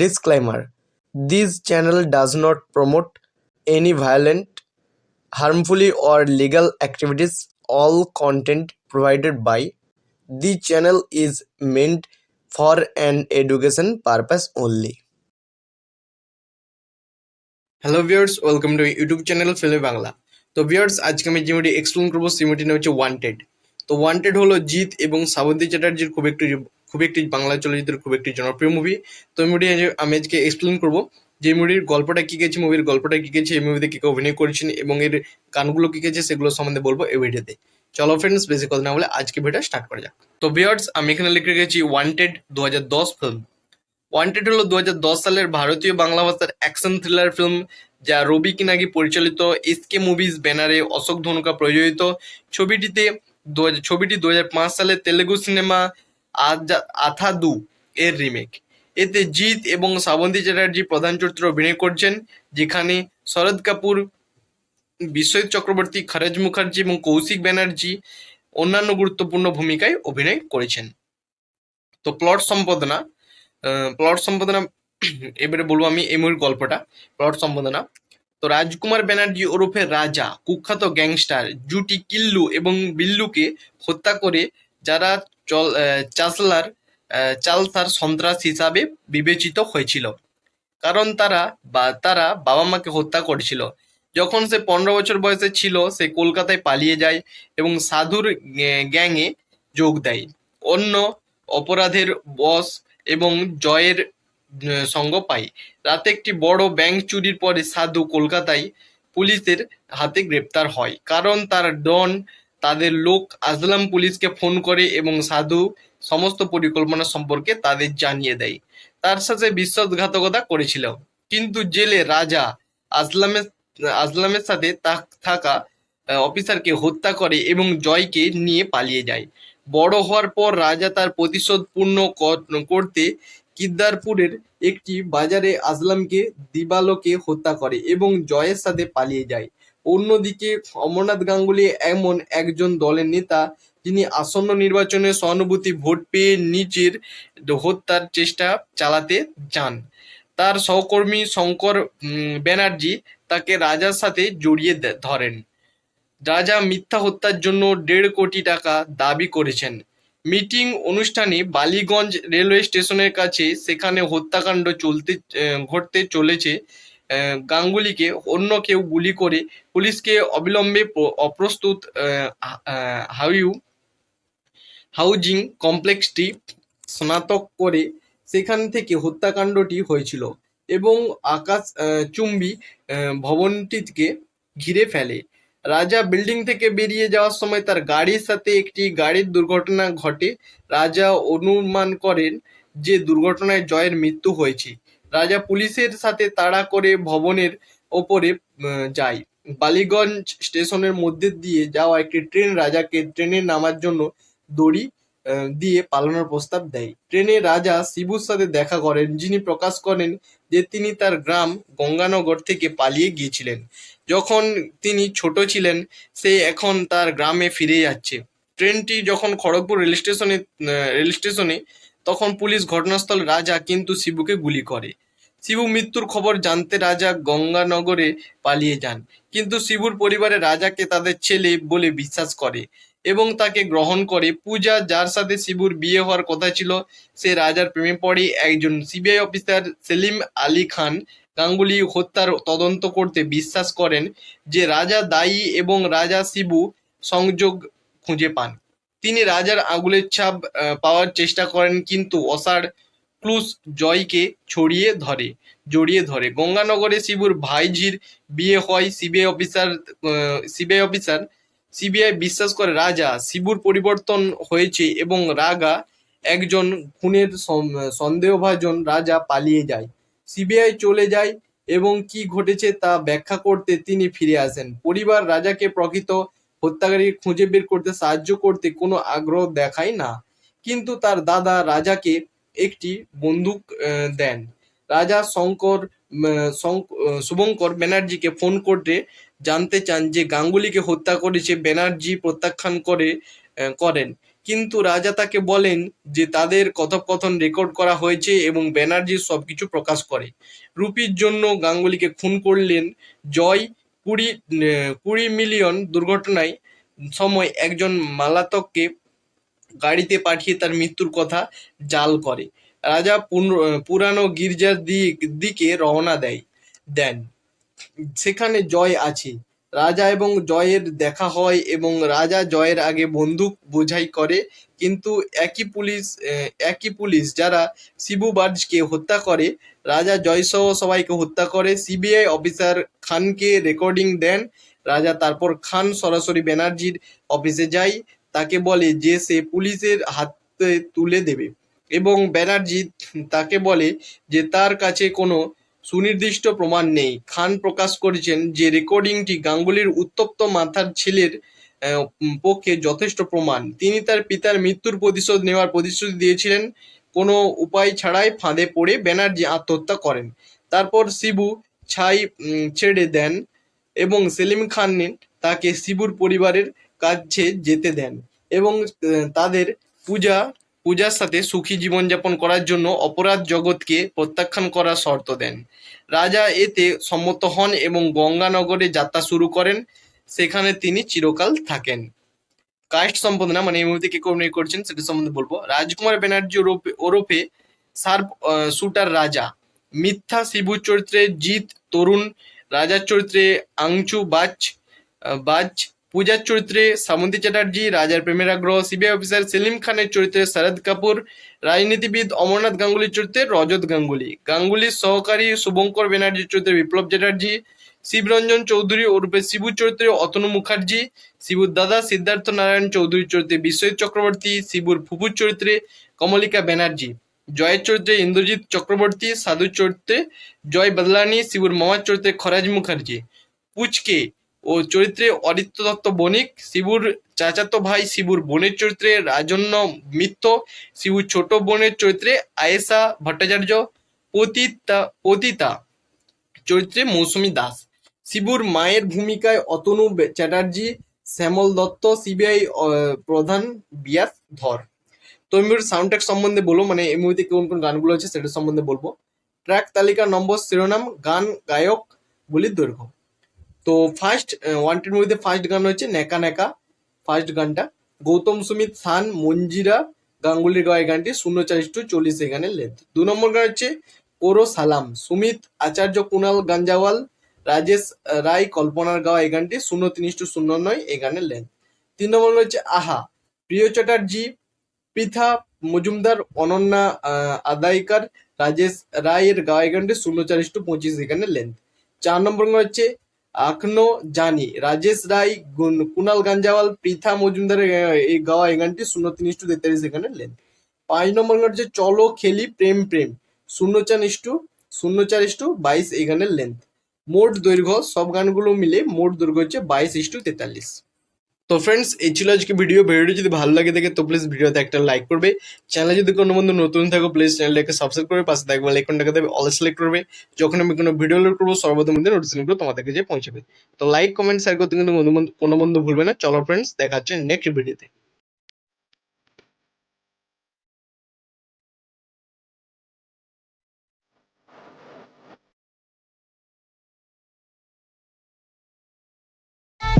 Disclaimer: This channel does not promote any violent, harmful, or illegal activities. All content provided by the channel is meant for an education purpose only. Hello viewers, welcome to YouTube channel Filmy Bangla. তো viewers, আজকে আমি যে মুভিটি explain করবো সেই মুভিটির নাম হচ্ছে wanted. তো ওয়ান্টেড হলো জিৎ এবং শ্রাবন্তী চ্যাটার্জির খুব একটি বাংলা চলচ্চিত্রের খুব একটি জনপ্রিয় মুভি। তো এই মুভিটি আমি আজকে এক্সপ্লেন করবো যে মুভির গল্পটা কী গেছে, মুভির গল্পটা কী গেছে, এই মুভিতে কী অভিনয় করেছেন এবং এর গানগুলো কী গেছে সেগুলো সম্বন্ধে বলবো এই ভিডিওতে। চলো ফ্রেন্ডস, বেশি কথা না বলে আজকে ভিডিওটা স্টার্ট করা যাক। তো ভিউয়ার্স, আমি এখানে লিখে রেখেছি ওয়ান্টেড 2010 ফিল্ম। ওয়ান্টেড হলো 2010 সালের ভারতীয় বাংলা ভাষার অ্যাকশন থ্রিলার ফিল্ম, যা রবি কিনাগি পরিচালিত এসকে মুভিজ ব্যানারে অশোক ধনুকা প্রযোজিত। ছবিটি 2005 সালে তেলেগু সিনেমা আথাদু এর রিমেক। এতে জিৎ এবং শ্রাবন্তী চ্যাটার্জি প্রধান চরিত্রে অভিনয় করছেন, যেখানে শরদ কাপুর, বিশ্বজিৎ চক্রবর্তী, খরজ মুখার্জি এবং কৌশিক ব্যানার্জি অন্যান্য গুরুত্বপূর্ণ ভূমিকায় অভিনয় করেছেন। তো প্লট সম্পাদনা এবারে বলবো আমি এই মুভির গল্পটা। প্লট সম্পাদনা: তো রাজকুমার ব্যানার্জি ওরফে রাজা কুখ্যাত গ্যাংস্টার জুটি কিল্লু এবং বিল্লুকে হত্যা করে, যারা চালসার সন্ত্রাস হিসাবে বিবেচিত হয়েছিল, কারণ তারা বাবা মাকে হত্যা করেছিল। যখন সে 15 বছর বয়সে ছিল, সে কলকাতায় পালিয়ে যায় এবং সাধুর গ্যাংয়ে যোগ দেয়। অন্য অপরাধের বস এবং জয়ের সঙ্গ পায়। রাতে একটি বড় ব্যাংক চুরির পরে সাধু কলকাতায় পুলিশের হাতে গ্রেপ্তার হয়, কারণ তার ডন তাদের লোক আজলাম পুলিশকে ফোন করে এবং সাধু সমস্ত পরিকল্পনা সম্পর্কে তাদের জানিয়ে দেয়। তার সাথে বিশ্বাসঘাতকতা করেছিল, কিন্তু জেলে রাজা আজলামের সাথে থাকা অফিসারকে হত্যা করে এবং জয়কে নিয়ে পালিয়ে যায়। বড় হওয়ার পর রাজা তার প্রতিশোধ পূর্ণ করতে কিদ্দারপুরের একটি বাজারে আজলামকে দিবালোকে হত্যা করে এবং জয়ের সাথে পালিয়ে যায়। অন্যদিকে অমরনাথ গাঙ্গুলি এমন একজন দলের নেতা, যিনি আসন্ন নির্বাচনে সহানুভূতি ভোট পেয়ে নিজের হত্যার চেষ্টা চালাতে চান। তার সহকর্মী শঙ্কর ব্যানার্জি তাকে রাজার সাথে জড়িয়ে ধরেন। রাজা মিথ্যা হত্যার জন্য 1.5 কোটি টাকা দাবি করেছেন। মিটিং অনুষ্ঠানে বালিগঞ্জ রেলওয়ে স্টেশনের কাছে, সেখানে হত্যাকাণ্ড ঘটতে চলেছে। গাঙ্গুলিকে অন্য কেউ গুলি করে পুলিশকে অবিলম্বে অপ্রস্তুত হাউজিং কমপ্লেক্সটি স্নাতক করে সেখান থেকে হত্যাকাণ্ডটি হয়েছিল এবং আকাশচুম্বী ভবনটিকে ঘিরে ফেলে। রাজা বিল্ডিং থেকে বেরিয়ে যাওয়ার সময় তার গাড়ির সাথে একটি গাড়ির দুর্ঘটনা ঘটে। রাজা অনুমান করেন যে দুর্ঘটনায় জয়ের মৃত্যু হয়েছে। রাজা পুলিশের সাথে তাড়া করে ভবনের ওপরে যায়। বালিগঞ্জ স্টেশনের মধ্যে দিয়ে যাওয়া একটি ট্রেন রাজাকে ট্রেনে নামার জন্য দড়ি দিয়ে পালানোর প্রস্তাব দেয়। ট্রেনে রাজা শিবুর সাথে দেখা করেন, যিনি প্রকাশ করেন যে তিনি তার গ্রাম গঙ্গানগর থেকে পালিয়ে গিয়েছিলেন। যখন তিনি ছোট ছিলেন, সে এখন তার গ্রামে ফিরে যাচ্ছে। ট্রেনটি যখন খড়গপুর রেল স্টেশনে, তখন পুলিশ ঘটনাস্থলে রাজা কিন্তু শিবুকে গুলি করে। শিবু মৃত্যুর খবর জানতে রাজা গঙ্গানগরে পালিয়ে যান, কিন্তু শিবুর পরিবারে রাজাকে তাদের ছেলে বলে বিশ্বাস করে এবং তাকে গ্রহণ করে। পূজা, যার সাথে শিবুর বিয়ে হওয়ার কথা ছিল, সে রাজার প্রেমে পড়ে। একজন সিবিআই অফিসার সেলিম আলী খান গাঙ্গুলি হত্যার তদন্ত করতে বিশ্বাস করেন যে রাজা দায়ী এবং রাজা শিবু সংযোগ খুঁজে পান। তিনি রাজার আঙুলের ছাপ পাওয়ার চেষ্টা করেন, কিন্তু অসাড় ক্লুজ জয়কে জড়িয়ে ধরে। গঙ্গানগরে শিবুর ভাইঝির বিয়ে হয়। সিবিআই বিশ্বাস করে রাজা শিবুর পরিবর্তন হয়েছে এবং রাগা একজন খুনের সন্দেহভাজন রাজা পালিয়ে যায়। সিবিআই চলে যায় এবং কি ঘটেছে তা ব্যাখ্যা করতে তিনি ফিরে আসেন। পরিবার রাজাকে প্রকৃত হত্যাকারী খুঁজে বের করতে সাহায্য করতে কোনো আগ্রহ দেখায় না, কিন্তু তার দাদা রাজাকে একটি বন্দুক দেন। রাজা শুভঙ্কর ব্যানার্জিকে ফোন করে জানতে চান যে গাঙ্গুলিকে হত্যা করেছে। ব্যানার্জি প্রত্যাখ্যান করেন, কিন্তু রাজা তাকে বলেন যে তাদের কথোপকথন রেকর্ড করা হয়েছে এবং ব্যানার্জি সবকিছু প্রকাশ করে। রুপির জন্য গাঙ্গুলিকে খুন করলেন জয়। 20 মিলিয়ন দুর্ঘটনায় সময় একজন মালাতককে গাড়িতে পাঠিয়ে তার মৃত্যুর কথা জাল করে। রাজা পুরানো গির্জার দিকে রওনা দেন। সেখানে জয় আছে। রাজা এবং জয়ের দেখা হয় এবং রাজা জয়ের আগে বন্দুক বোঝাই করে, কিন্তু একই পুলিশ যারা শিবু বার্জকে হত্যা করে, রাজা জয়সহ সবাইকে হত্যা করে। সিবিআই অফিসার খানকে রেকর্ডিং দেন। রাজা তারপর খান সরাসরি ব্যানার্জির অফিসে যায়, তাকে বলে যে সে পুলিশের হাতে তুলে দেবে এবং ব্যানার্জি তাকে বলে যে তার কাছে কোনো সুনির্দিষ্ট প্রমাণ নেই। খান প্রকাশ করেছেন যে রেকর্ডিংটি গাঙ্গুলির উত্তপ্ত মাথার ছেলের পক্ষে যথেষ্ট প্রমাণ। তিনি তার পিতার মৃত্যুর প্রতিশোধ নেওয়ার প্রতিশ্রুতি দিয়েছিলেন। কোনো উপায় ছাড়াই ফাঁদে পড়ে ব্যানার্জি আত্মহত্যা করেন। তারপর শিবু ছাই ছেড়ে দেন এবং সেলিম খান তাকে শিবুর পরিবারের কাছে যেতে দেন এবং তাদের পূজার সাথে সুখী জীবনযাপন করার জন্য অপরাধ জগৎকে প্রত্যাখ্যান করার শর্ত দেন। রাজা এতে সম্মত হন এবং গঙ্গানগরে যাত্রা শুরু করেন। সেখানে তিনি চিরকাল থাকেন। কাস্ট সম্পাদনা মানে এই মুহূর্তে কে অভিনয় করছেন সেটা সম্বন্ধে বলবো। রাজকুমার ব্যানার্জি ওরফে শার্প শুটার রাজা। মিথ্যা শিবুর চরিত্রে জিৎ তরুণ, রাজার চরিত্রে আংচু বাজ, পূজার চরিত্রে শ্রাবন্তী চ্যাটার্জি, রাজার প্রেমের আগ্রহ সিবিআই অফিসার সেলিম খানের চরিত্রে শরদ কাপুর, রাজনীতিবিদ অমরনাথ গাঙ্গুলির চরিত্রে রজত গাঙ্গুলি, গাঙ্গুলির সহকারী শুভঙ্কর ব্যানার্জির চরিত্রে বিপ্লব চ্যাটার্জি, শিবরঞ্জন চৌধুরী ওরফে শিবুর চরিত্রে অতনু মুখার্জি, শিবুর দাদা সিদ্ধার্থ নারায়ণ চৌধুরীর চরিত্রে বিশ্বজিৎ চক্রবর্তী, শিবুর ফুফুর চরিত্রে কমলিকা ব্যানার্জি, জয়ের চরিত্রে ইন্দ্রজিৎ চক্রবর্তী, সাধুর চরিত্রে জয় বদলানি, শিবুর মামার চরিত্রে খরাজ মুখার্জি, পুচকে ও চরিত্রে অরিত্র দত্ত বণিক, শিবুর চাচাতো ভাই শিবুর বোনের চরিত্রে রাজন্য মিত্র, শিবুর ছোট বোনের চরিত্রে আয়েশা ভট্টাচার্য, পতিতা চরিত্রে মৌসুমী দাস, শিবুর মায়ের ভূমিকায় অতনু চ্যাটার্জি, শ্যামল দত্ত, সিবিআই প্রধান বিয়াস ধর। তো আমি সাউন্ড ট্র্যাক সম্বন্ধে বলবো, মানে এই মুভিতে কোন কোন গানগুলো আছে সেটা সম্বন্ধে বলবো। ট্র্যাক তালিকা নম্বর, শিরোনাম, গান, গায়ক, গুলির দৈর্ঘ্য। তো ফার্স্ট ওয়ান্টেড মুভিতে ফার্স্ট গান হচ্ছে নেকা নেকা, ফার্স্ট গানটা। গৌতম সুমিত সান মঞ্জিরা গাঙ্গুলির গাওয়া এই গানটি 0:40 এখানে লেন্থ। 2 নম্বর গান হচ্ছে ওরো সালাম, সুমিত আচার্য, কুণাল গাঞ্জাওয়াল, রাজেশ রায়, কল্পনার গাওয়া এই গানটি 0:3:09 এই গানের লেন্থ। 3 নম্বর গান হচ্ছে আহা, প্রিয় চ্যাটার্জি, পৃথা মজুমদার, অনন্যা আদাইকার, রাজেশ রায়ের গাওয়া এই গানটি 0:4:25 এখানে লেন্থ। 4 নম্বর গান হচ্ছে আখনো জানি, রাজেশ রায়, কুণাল গাঞ্জাওয়াল, পৃথা মজুমদারের এই গাওয়া এই গানটি 0:3:43 এখানে লেন্থ। 5 নম্বর গান হচ্ছে চলো খেলি প্রেম প্রেম, 0:4:22 এখানে লেন্থ। মোট দৈর্ঘ্য সব গানগুলো মিলে মোট দৈর্ঘ্য হচ্ছে 22:43। তো ফ্রেন্ডস, এই ছিল আজকে ভিডিওটি যদি ভালো লাগে থাকে তো প্লিজ ভিডিওতে একটা লাইক করবে। চ্যানেলে যদি কোনো বন্ধু নতুন থাকো প্লিজ চ্যানেলটাকে সাবস্ক্রাইব করবে, পাশে থাকবে লাইকনটাকে দেবে অল সিলেক্ট করবে। যখন আমি কোনো ভিডিও লোড করবো সর্বপ্রথম নোটিফিকেশনগুলো তোমাদের কাছে পৌঁছাবে। তো লাইক কমেন্ট শেয়ার করতে কিন্তু কোনো বন্ধু ভুলবে না। চলো ফ্রেন্ডস, দেখা হচ্ছে নেক্সট ভিডিওতে।